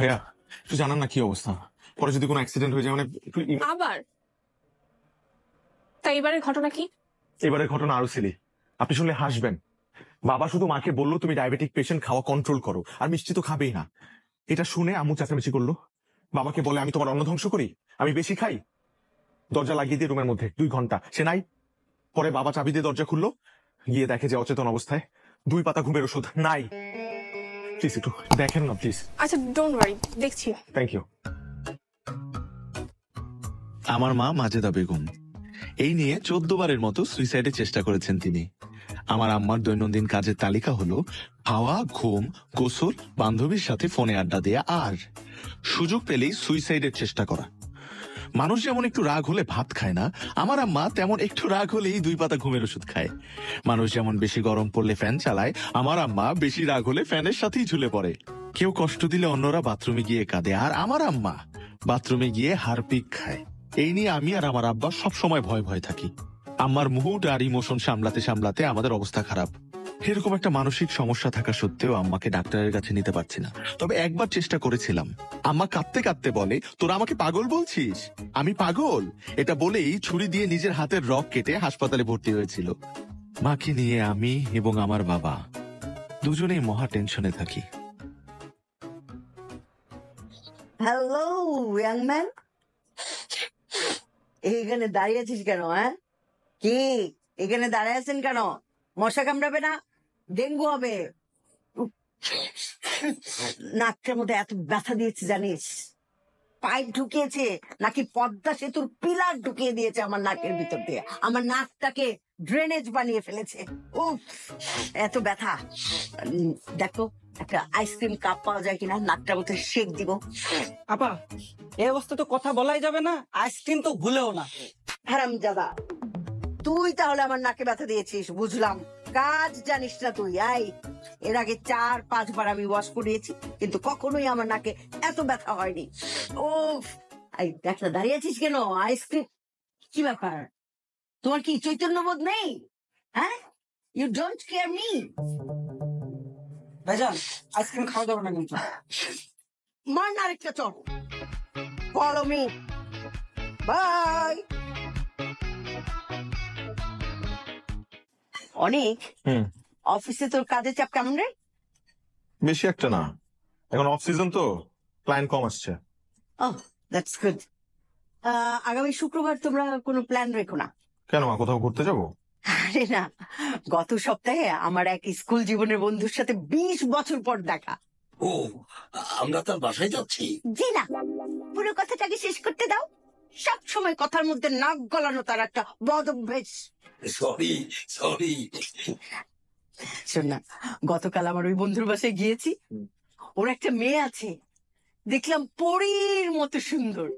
ভাইয়া একটু জানান না কি অবস্থা, পরে যদি কোনো অ্যাক্সিডেন্ট হয়ে যায় মানে আবার তাই এবারের ঘটনা কি? এবারের ঘটনা আরো সিলি, আপনি শুনলে হাসবেন। বাবা শুধু মাকে বললো তুমি ডায়াবেটিক পেশেন্ট, খাওয়া কন্ট্রোল করো, আর মিষ্টি তো খাবেই না। এটা শুনে আম্মু চেঁচামেচি করলো, বাবাকে বলে আমি তোমার অন্ন ধ্বংস করি, আমি বেশি খাই। দরজা লাগিয়ে দিয়ে রুমের মধ্যে 2 ঘন্টা সে নাই। পরে বাবা চাবি দিয়ে দরজা খুললো, গিয়ে দেখে যে অচেতন অবস্থায়, 2 পাতা ঘুমের ওষুধ নাই। প্লিজ একটু দেখেন না প্লিজ। আচ্ছা ডোন্ট ওয়ারি, দেখছি। Thank you. আমার মা মাজেদা বেগম, এই নিয়ে 14 বারের মতো সুইসাইডের চেষ্টা করেছেন তিনি। আমার আম্মার দৈনন্দিন কাজের তালিকা হলো খাওয়া, ঘুম, গোসল, বান্ধবীর সাথে ফোনে আড্ডা দেয়া, আর সুযোগ পেলেই সুইসাইডের চেষ্টা করা। মানুষ যেমন একটু রাগ হলে ভাত খায় না, আমার আম্মা তেমন একটু রাগ হলেই 2 পাতা ঘুমের ওষুধ খায়। মানুষ যেমন বেশি গরম পড়লে ফ্যান চালায়, আমার আম্মা বেশি রাগ হলে ফ্যানের সাথেই ঝুলে পড়ে। কেউ কষ্ট দিলে অন্যরা বাথরুমে গিয়ে কাঁদে, আর আমার আম্মা বাথরুমে গিয়ে হারপিক খায়। এই নিয়ে আমি আর আমার আব্বা সবসময় ভয় ভয় থাকি। আম্মার মুড আর ইমোশন সামলাতে সামলাতে আমাদের অবস্থা খারাপ। এরকম একটা মানসিক সমস্যা থাকা সত্ত্বেও আম্মাকে ডাক্তারের কাছে নিতে পারছি না। তবে একবার চেষ্টা করেছিলাম। আম্মা কাঁদতে কাঁদতে বলে, তোরা আমাকে পাগল বলছিস? আমি পাগল? এটা বলেই ছুরি দিয়ে নিজের হাতের রগ কেটে হাসপাতালে ভর্তি হয়েছিল। মাকে নিয়ে আমি এবং আমার বাবা দুজনেই মহা টেনশনে থাকি। হ্যালো ইয়াং ম্যান, এখানে দাঁড়িয়ে আছিস কেন? হ্যাঁ কি এখানে দাঁড়িয়ে আছেন কেন? মশা কামড়াবে না? ডেঙ্গু হবে। নাকটার মধ্যে এত ব্যথা দিয়েছে জানিস? পাইপ ঢুকিয়েছে নাকি পদ্মা সেতুর পিলার ঢুকিয়ে দিয়েছে আমার নাকের ভিতর দিয়ে, আমার নাকটাকে ড্রেনেজ বানিয়ে ফেলেছে। উফ এত ব্যথা। দেখো একটা আইসক্রিম কাপ পাওয়া যায় কিনা, নাকটার মধ্যে শেক দিব। আপা এই অবস্থা তো কথা বলাই যাবে না, আইসক্রিম তো ভুলেও না। হারামজাদা, তুই তাহলে আমার নাকে ব্যথা দিয়েছিস বুঝলাম, কাজ জানিস না তুই। এর আগে 4-5 বার আমি ওয়াশ করিয়েছি, কিন্তু কখনোই আমার নাকে এত ব্যথা হয়নি। ও দেখ না দাঁড়িয়ে আছিস কেন? আইসক্রিম কি ব্যাপার? তোমার কি চৈতন্যবোধ নেই? হ্যাঁ, ইউ ডোন্ট কেয়ার মি। ভাইজান আইসক্রিম খাওয়া যাবে না কিন্তু। মার না আরেকটা চট। Follow me, bye. অনেক অফিসে তোর কাজের চাপ কেমন রে? বেশি একটা না, এখন অফ সিজন তো ক্লায়েন্ট কম আসছে। ওহ দ্যাটস গুড। আগামী শুক্রবার তোমরা কোনো প্ল্যান রেখো না? কেন মা, কোথাও ঘুরতে যাবো? আরে না, গত সপ্তাহে আমার এক স্কুল জীবনের বন্ধুর সাথে 20 বছর পর দেখা। ও, আমরা তার বাসায় যাচ্ছি? জি না, পুরো কথাটাকে শেষ করতে দাও। সব সময় কথার মধ্যে নাক গলানো তার একটা বদ অভ্যেস। Sorry sorry. শোন না, গতকাল আমার ওই বন্ধুর বাসায় গিয়েছি, ওর একটা মেয়ে আছে, দেখলাম পরীর মতো সুন্দর।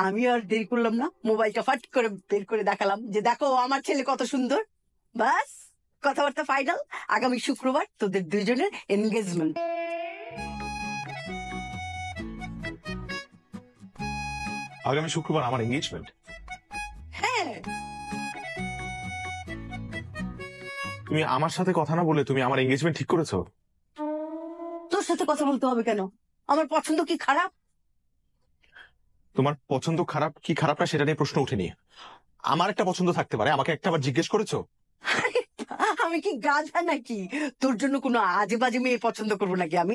আমি আর দেরি করলাম না, মোবাইলটা ফাট করে বের করে দেখালাম যে দেখো আমার ছেলে কত সুন্দর। বাস কথাবার্তা ফাইনাল, আগামী শুক্রবার তোদের দুজনের এনগেজমেন্ট। আগামী শুক্রবার আমার এঙ্গেজমেন্ট? হ্যাঁ, তুমি আমার সাথে কথা না বলে তুমি আমার এঙ্গেজমেন্ট ঠিক করেছো? তোর সাথে কথা বলতে হবে কেন? আমার পছন্দ কি খারাপ? তোমার পছন্দ খারাপ কি খারাপ না সেটা নিয়ে প্রশ্ন উঠেনি। আমার একটা পছন্দ থাকতে পারে, আমাকে একটা বার জিজ্ঞেস করেছো? আমি কি গাধা নাকি তোর জন্য কোনো আজে বাজে মেয়ে পছন্দ করবো নাকি আমি?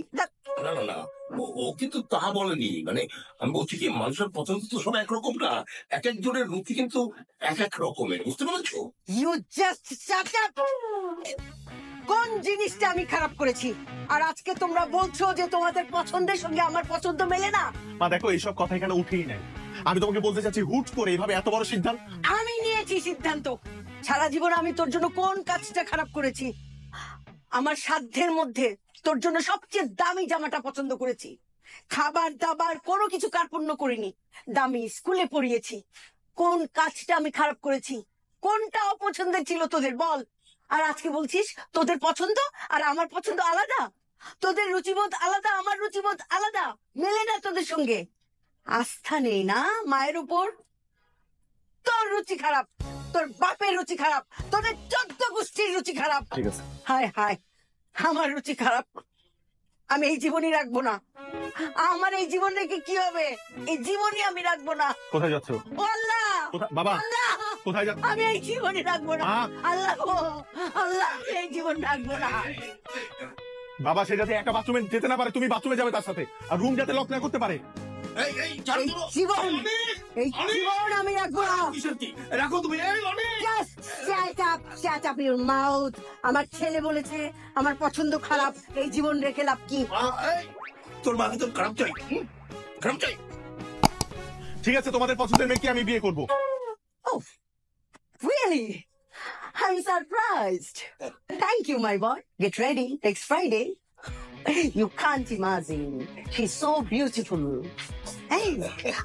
না না না, ও কিন্তু তা বলেনি। মানে আমি বলছি কি, মানুষের পছন্দ তো সব একরকম না, এক একজনের রুচি কিন্তু এক এক রকমের, বুঝতে পেরেছো? You just shut up. কোন জিনিসটা আমি খারাপ করেছি? আর আজকে তোমরা বলছো যে তোমাদের পছন্দের সঙ্গে আমার পছন্দ মেলে না। মা দেখো, এইসব কথা এখানে উঠেই নাই। আমি তোমাকে বলতে চাচ্ছি, হুট করে এইভাবে এত বড় সিদ্ধান্ত। আমি নিয়েছি সিদ্ধান্ত। সারা জীবন আমি তোর জন্য কোন কাজটা খারাপ করেছি? আমার সাধ্যের মধ্যে তোর জন্য সবচেয়ে দামি জামাটা পছন্দ করেছি। খাবার দাবার কোনো কিছু কার্পণ্য করিনি, দামি স্কুলে পড়িয়েছি। কোন কাজটা আমি খারাপ করেছি? কোনটা অপছন্দের ছিল তোদের বল? আর আজকে বলছিস তোদের পছন্দ আর আমার পছন্দ আলাদা, তোদের রুচিবোধ আলাদা, আমার রুচিবোধ আলাদা, মেলে না তোদের সঙ্গে। আস্থা নেই না মায়ের উপর? তোর রুচি খারাপ, তোর বাপের রুচি খারাপ, তোদের 14 গোষ্ঠীর রুচি খারাপ। ঠিক আছে, হায় হায়, আমার রুচি খারাপ। আমি এই জীবনই রাখবো না। আমার এই জীবন রেখে কি হবে? এই জীবনই আমি রাখবো না। কোথায় যাচ্ছ? ও আল্লাহ, কোথায় বাবা? আল্লাহ, কোথায় যাচ্ছ? আমি এই জীবনই রাখবো না। মা! আল্লাহ গো, আল্লাহ, আমি এই জীবন রাখবো না। বাবা সে যাতে একা বাথরুমে যেতে না পারে, তুমি বাথরুমে যাবে তার সাথে, আর রুম যাতে লক না করতে পারে। এই চালু এই করো। জীবন, অনিক! এই অনিক! জীবন আমি রাখবো না। কিসের কি? রাখো তুমি। এই অনেক Just shut up your mouth. আমার ছেলে বলেছে আমার পছন্দ খারাপ, এই জীবন রেখে লাভ কি? তোর মাকে তো খারাপ চাই, খারাপ চাই। ঠিক আছে, তোমাদের পছন্দের মেয়েকে আমি বিয়ে করবো। Oh, really? I'm surprised. Thank you, my boy. Get ready next Friday. You can't imagine. She's so beautiful. Hey,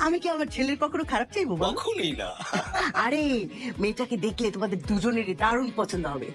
আমি কি আমার ছেলের কখনো খারাপ চাইবো বল? কখনই না। আরে মেয়েটাকে দেখলে তোমাদের দুজনেরই দারুণ পছন্দ হবে।